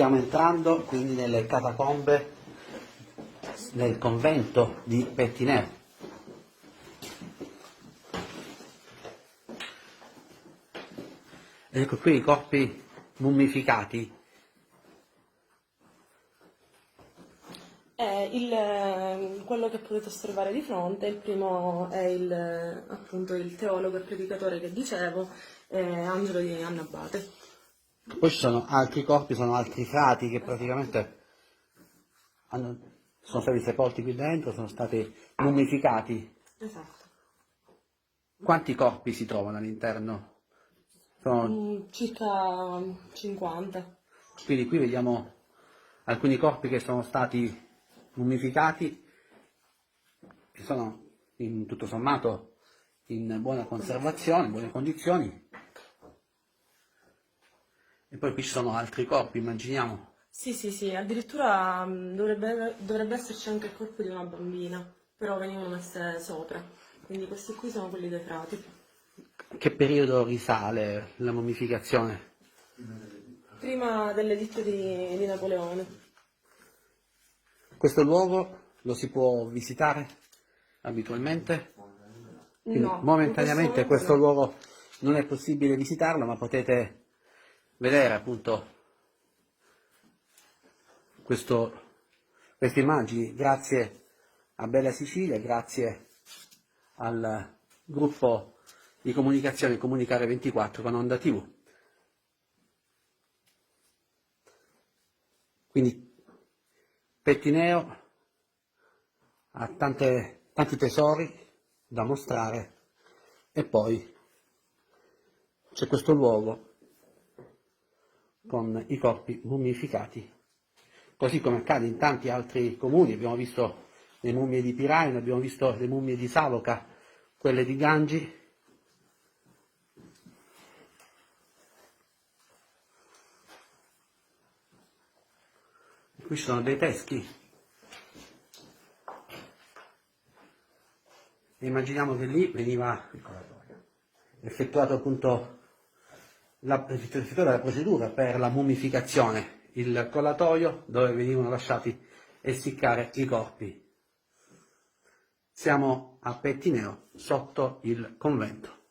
Stiamo entrando quindi nelle catacombe del convento di Pettineo. Ecco qui i corpi mummificati. Quello che potete osservare di fronte, il primo è appunto il teologo e predicatore che dicevo, Angelo di Annabate. Poi ci sono altri corpi, sono altri frati che praticamente sono stati sepolti qui dentro, sono stati mummificati. Esatto. Quanti corpi si trovano all'interno? Circa 50. Quindi qui vediamo alcuni corpi che sono stati mummificati, che sono in tutto sommato in buona conservazione, in buone condizioni. E poi qui ci sono altri corpi, immaginiamo. Sì, addirittura dovrebbe esserci anche il corpo di una bambina, però venivano messe sopra, quindi questi qui sono quelli dei frati. Che periodo risale la mummificazione? Prima dell'editto di Napoleone. Questo luogo lo si può visitare abitualmente? Quindi No, momentaneamente in questo no. luogo non è possibile visitarlo, ma potete vedere appunto queste immagini grazie a Bella Sicilia, grazie al gruppo di comunicazione Comunicare 24 con Onda TV. Quindi Pettineo ha tanti tesori da mostrare e poi c'è questo luogo con i corpi mummificati, così come accade in tanti altri comuni. Abbiamo visto le mummie di Piraino, abbiamo visto le mummie di Saloca, quelle di Gangi. Qui ci sono dei teschi. Immaginiamo che lì veniva effettuata appunto la procedura per la mummificazione, il collatoio dove venivano lasciati essiccare i corpi. Siamo a Pettineo, sotto il convento.